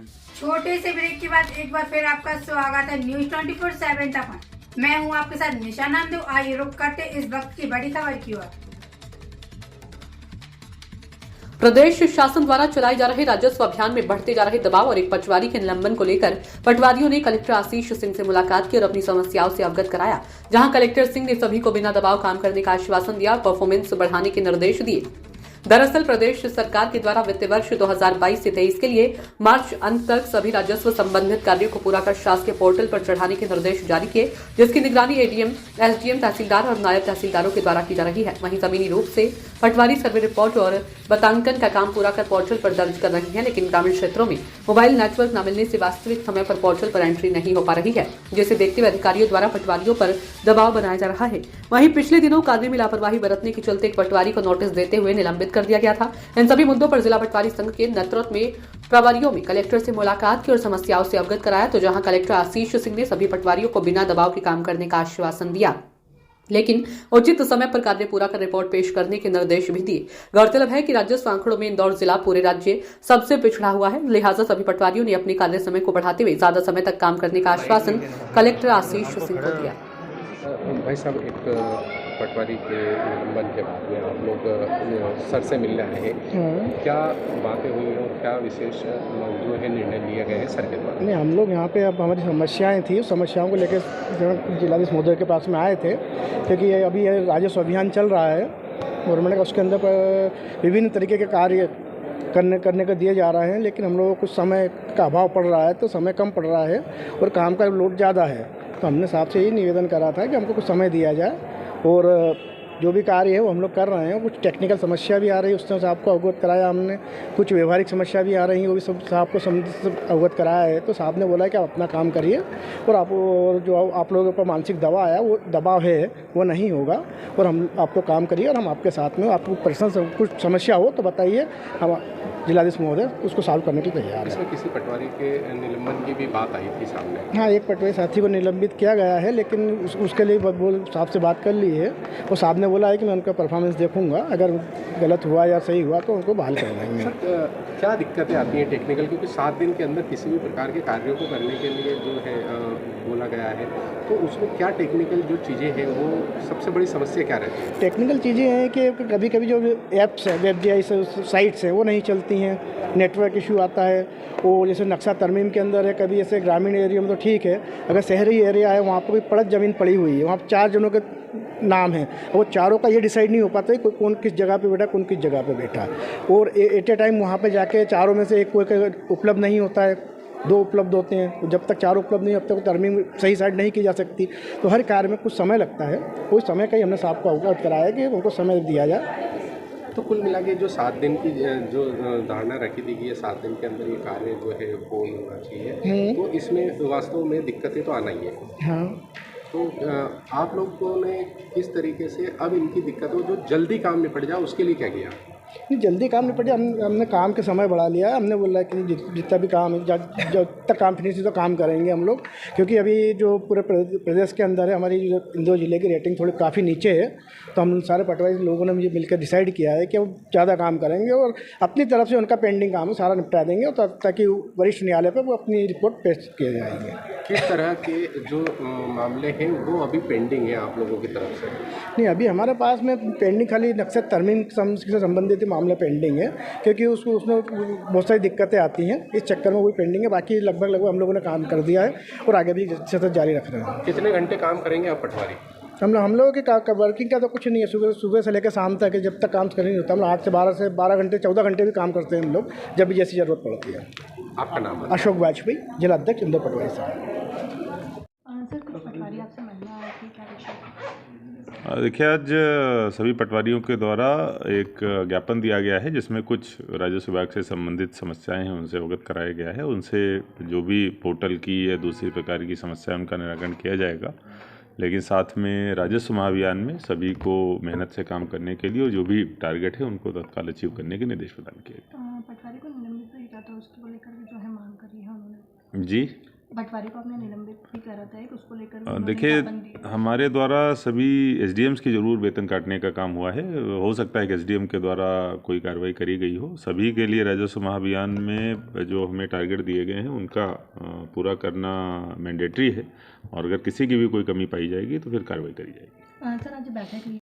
छोटे से ब्रेक के बाद एक बार फिर आपका स्वागत है न्यूज 24/7 तक। मैं हूं आपके साथ निशा नामदेव। आइए रुक करते इस वक्त की बड़ी खबर की ओर। प्रदेश शासन द्वारा चलाए जा रहे राजस्व अभियान में बढ़ते जा रहे दबाव और एक पटवारी के निलंबन को लेकर पटवारियों ने कलेक्टर आशीष सिंह से मुलाकात की और अपनी समस्याओं से अवगत कराया। जहां कलेक्टर सिंह ने सभी को बिना दबाव काम करने का आश्वासन दिया और परफॉर्मेंस बढ़ाने के निर्देश दिए। दरअसल प्रदेश सरकार के द्वारा वित्त वर्ष 2022 से 23 के लिए मार्च अंत तक सभी राजस्व संबंधित कार्यों को पूरा कर शासकीय पोर्टल पर चढ़ाने के निर्देश जारी किए, जिसकी निगरानी एडीएम, एसडीएम, तहसीलदार और नायब तहसीलदारों के द्वारा की जा रही है। वहीं जमीनी रूप से पटवारी सर्वे रिपोर्ट और बतांकन का काम पूरा कर पोर्टल पर दर्ज कर रही है, लेकिन ग्रामीण क्षेत्रों में मोबाइल नेटवर्क न मिलने से वास्तविक समय पर पोर्टल पर एंट्री नहीं हो पा रही है, जिसे देखते हुए अधिकारियों द्वारा पटवारियों पर दबाव बनाया जा रहा है। वहीं पिछले दिनों कार्य में लापरवाही बरतने के चलते एक पटवारी को नोटिस देते हुए निलंबित कर दिया गया था। इन सभी मुद्दों पर जिला पटवारी संघ के नेतृत्व में प्रभारियों में कलेक्टर से मुलाकात की और समस्याओं से अवगत कराया। तो जहां कलेक्टर आशीष सिंह ने सभी पटवारियों को बिना दबाव के काम करने का आश्वासन दिया, लेकिन उचित समय पर कार्य पूरा कर रिपोर्ट पेश करने के निर्देश भी दिए। गौरतलब है कि राजस्व आंकड़ों में इंदौर जिला पूरे राज्य सबसे पिछड़ा हुआ है, लिहाजा सभी पटवारियों ने अपने कार्य समय को बढ़ाते हुए ज्यादा समय तक काम करने का आश्वासन कलेक्टर आशीष सिंह को दिया। भाई साहब, एक पटवारी के निलंबन के बाद में आप लोग सर से मिलने आए हैं, क्या बातें हुई और क्या विशेष जो है निर्णय लिया गया है सर के द्वारा? नहीं, हम लोग यहाँ पे अब हमारी समस्याएं थी, उस समस्याओं को लेकर जिलाधीश महोदय के पास में आए थे, क्योंकि अभी राजस्व अभियान चल रहा है गवर्नमेंट का, उसके अंदर विभिन्न तरीके के कार्य करने को दिए जा रहे हैं, लेकिन हम लोगों को कुछ समय का अभाव पड़ रहा है, तो समय कम पड़ रहा है और काम का लोड ज़्यादा है। तो हमने साहब से यही निवेदन करा था कि हमको कुछ समय दिया जाए और जो भी कार्य है वो हम लोग कर रहे हैं। कुछ टेक्निकल समस्या भी आ रही है, उससे साहब को अवगत कराया हमने। कुछ व्यवहारिक समस्या भी आ रही है, वो भी सब साहब को अवगत कराया है। तो साहब ने बोला कि आप अपना काम करिए और जो आप लोगों पर मानसिक दबाव है वो नहीं होगा और हम आप लोग काम करिए और हम आपके साथ में, आपको पर्सनल कुछ समस्या हो तो बताइए, हम जिलाधीश महोदय उसको सॉल्व करने के लिए तैयार है। इसमें किसी पटवारी के निलंबन की भी बात आई थी सामने? हाँ, एक पटवारी साथी को निलंबित किया गया है, लेकिन उसके लिए वो साहब से बात कर ली है और साहब ने बोला है कि मैं उनका परफॉर्मेंस देखूंगा, अगर गलत हुआ या सही हुआ तो उनको बहाल कर देंगे। सर, क्या दिक्कतें आती हैं टेक्निकल? क्योंकि 7 दिन के अंदर किसी भी प्रकार के कार्यों को करने के लिए जो है बोला गया है, तो उसमें क्या टेक्निकल जो चीज़ें हैं वो सबसे बड़ी समस्या क्या रहती है? टेक्निकल चीज़ें हैं कि कभी कभी जो ऐप्स हैं, वेब जीआई साइट्स हैं, वो नहीं चलती हैं, नेटवर्क इशू आता है। वो जैसे नक्शा तरमीम के अंदर है, कभी जैसे ग्रामीण एरिया में तो ठीक है, अगर शहरी एरिया है वहाँ पर भी पड़त ज़मीन पड़ी हुई है, वहाँ पर 4 जनों के नाम है, वो चारों का ये डिसाइड नहीं हो पाता है कौन किस जगह पे बैठा, कौन किस जगह पे बैठा, और एट ए टाइम वहाँ पे जाके चारों में से एक कोई उपलब्ध नहीं होता है, 2 उपलब्ध होते हैं। जब तक 4 उपलब्ध नहीं, अब तक तरमीम सही साइड नहीं की जा सकती। तो हर कार्य में कुछ समय लगता है, उस समय का ही हमने साहब को अवगत कराया कि उनको समय दिया जाए। तो कुल मिला के जो 7 दिन की जो धारणा रखी थी कि ये 7 दिन के अंदर ये कार्य जो है पूर्ण होना चाहिए, तो इसमें वास्तव में दिक्कतें तो आना ही है। हाँ, तो आप लोगों ने किस तरीके से अब इनकी दिक्कतों जो जल्दी काम निपट जाए उसके लिए क्या किया? नहीं, जल्दी काम निपट जाए, हमने काम के समय बढ़ा लिया है। हमने बोला कि जितना भी काम है, जब तक काम फिनिश हो तो काम करेंगे हम लोग, क्योंकि अभी जो पूरे प्रदेश के अंदर है, हमारी जो इंदौर जिले की रेटिंग थोड़ी काफ़ी नीचे है। तो हम सारे पटवारी लोगों ने मुझे मिलकर डिसाइड किया है कि वो ज़्यादा काम करेंगे और अपनी तरफ से उनका पेंडिंग काम है सारा निपटा देंगे, और ताकि वरिष्ठ न्यायालय पर वो अपनी रिपोर्ट पेश किए जाएंगे। किस तरह के जो मामले हैं वो अभी पेंडिंग है आप लोगों की तरफ से? नहीं, अभी हमारे पास में पेंडिंग खाली नक्शा तरमीम से संबंधित मामला पेंडिंग है, क्योंकि उसमें बहुत सारी दिक्कतें आती हैं, इस चक्कर में वही पेंडिंग है। बाकी लगभग हम लोगों ने काम कर दिया है और आगे भी सतत जारी रख रहे हैं। कितने घंटे काम करेंगे आप पटवारी? हम लोगों की वर्किंग का तो कुछ नहीं है, सुबह से लेकर शाम तक, जब तक काम करनी होता है। हम 8 से 12 घंटे 14 घंटे भी काम करते हैं हम लोग, जब भी जैसी ज़रूरत पड़ती है। आपका नाम? अशोक वाजपेयी, जिला अध्यक्ष इंदौर पटवारी साहब। सर, कुछ पटवारी आपसे मिलना आए थे, क्या विषय? देखिए, आज सभी पटवारियों के द्वारा एक ज्ञापन दिया गया है, जिसमें कुछ राजस्व विभाग से संबंधित समस्याएं हैं उनसे अवगत कराया गया है। उनसे जो भी पोर्टल की या दूसरी प्रकार की समस्या उनका निराकरण किया जाएगा, लेकिन साथ में राजस्व महाअभियान में सभी को मेहनत से काम करने के लिए और जो भी टारगेट है उनको तत्काल अचीव करने के निर्देश प्रदान किए गए। पटवारी को निलंबित किया था, उसको लेकर जो है मांग करी है उन्होंने। जी, पटवारी को आपने निलंबित भी करा था एक, उसको लेकर भी उन्होंने देखिए, ज्ञापन दिया। हमारे द्वारा सभी एसडीएम्स की ज़रूर वेतन काटने का काम हुआ है। हो सकता है कि एसडीएम के द्वारा कोई कार्रवाई करी गई हो। सभी के लिए राजस्व महाअभियान में जो हमें टारगेट दिए गए हैं उनका पूरा करना मैंडेटरी है, और अगर किसी की भी कोई कमी पाई जाएगी तो फिर कार्रवाई करी जाएगी। सर, आज बैठक हुई